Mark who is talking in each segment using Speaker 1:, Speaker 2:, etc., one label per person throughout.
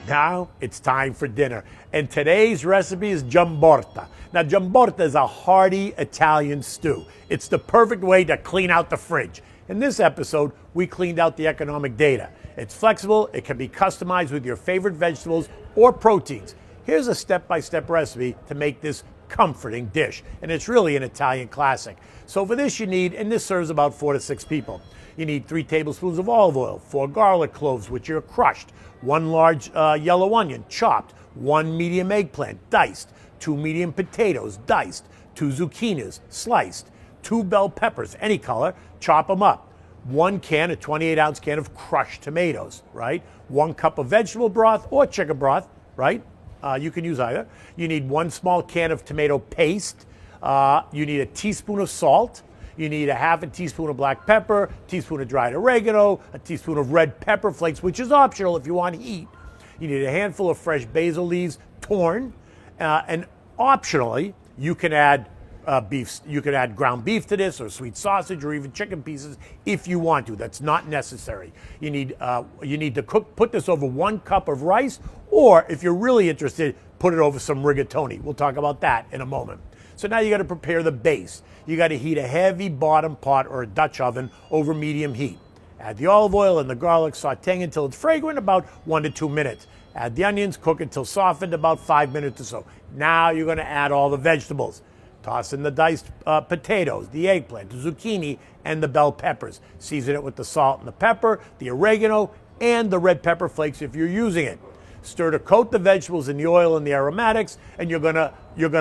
Speaker 1: Now it's time for dinner, and today's recipe is Giambotta. Now, Giambotta is a hearty Italian stew. It's the perfect way to clean out the fridge. In this episode, we cleaned out the economic data. It's flexible, it can be customized with your favorite vegetables or proteins. Here's a step-by-step recipe to make this comforting dish, and it's really an Italian classic. So for this you need, and this serves about 4 to 6 people, you need 3 tablespoons of olive oil, 4 garlic cloves which are crushed, 1 large yellow onion chopped, 1 medium eggplant diced, 2 medium potatoes diced, 2 zucchinis sliced, 2 bell peppers, any color, chop them up. 1 can, a 28-ounce can of crushed tomatoes, right? 1 cup of vegetable broth or chicken broth, right? You can use either. You need 1 small can of tomato paste. You need a teaspoon of salt. You need a half a teaspoon of black pepper, a teaspoon of dried oregano, a teaspoon of red pepper flakes, which is optional if you want heat. You need a handful of fresh basil leaves, torn, and optionally, you can add beef. You can add ground beef to this, or sweet sausage, or even chicken pieces if you want to. That's not necessary. You need to put this over 1 cup of rice, or if you're really interested, put it over some rigatoni. We'll talk about that in a moment. So now you got to prepare the base. You got to heat a heavy bottom pot or a Dutch oven over medium heat. Add the olive oil and the garlic, sauteing until it's fragrant, about 1 to 2 minutes. Add the onions, cook until softened, about 5 minutes or so. Now you're going to add all the vegetables. Toss in the diced potatoes, the eggplant, the zucchini, and the bell peppers. Season it with the salt and the pepper, the oregano, and the red pepper flakes if you're using it. Stir to coat the vegetables in the oil and the aromatics, and you're gonna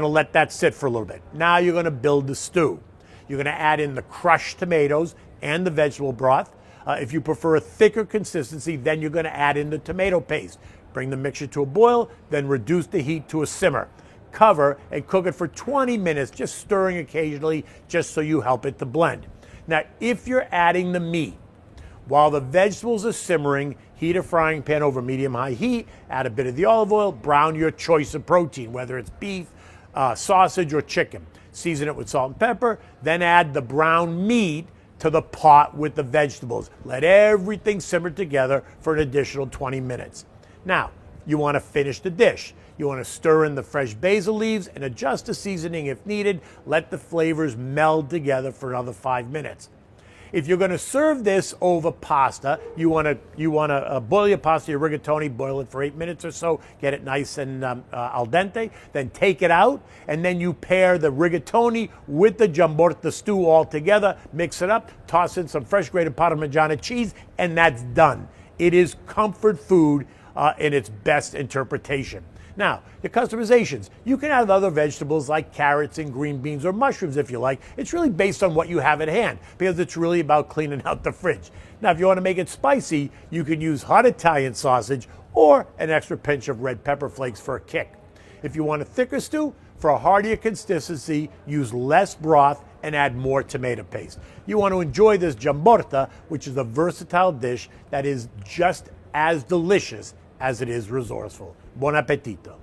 Speaker 1: let that sit for a little bit. Now you're gonna build the stew. You're gonna add in the crushed tomatoes and the vegetable broth. If you prefer a thicker consistency, then you're gonna add in the tomato paste. Bring the mixture to a boil, then reduce the heat to a simmer. Cover and cook it for 20 minutes, just stirring occasionally, just so you help it to blend. Now, if you're adding the meat, while the vegetables are simmering, heat a frying pan over medium-high heat, add a bit of the olive oil, brown your choice of protein, whether it's beef, sausage, or chicken. Season it with salt and pepper, then add the brown meat to the pot with the vegetables. Let everything simmer together for an additional 20 minutes. Now, you want to finish the dish. You want to stir in the fresh basil leaves and adjust the seasoning if needed. Let the flavors meld together for another 5 minutes. If you're going to serve this over pasta, you want to boil your pasta, your rigatoni, boil it for 8 minutes or so, get it nice and al dente, then take it out, and then you pair the rigatoni with the Giambotta stew all together, mix it up, toss in some fresh grated Parmigiana cheese, and that's done. It is comfort food in its best interpretation. Now, the customizations. You can add other vegetables like carrots and green beans or mushrooms if you like. It's really based on what you have at hand because it's really about cleaning out the fridge. Now, if you want to make it spicy, you can use hot Italian sausage or an extra pinch of red pepper flakes for a kick. If you want a thicker stew, for a heartier consistency, use less broth and add more tomato paste. You want to enjoy this Giambotta, which is a versatile dish that is just as delicious as it is resourceful. Buon appetito.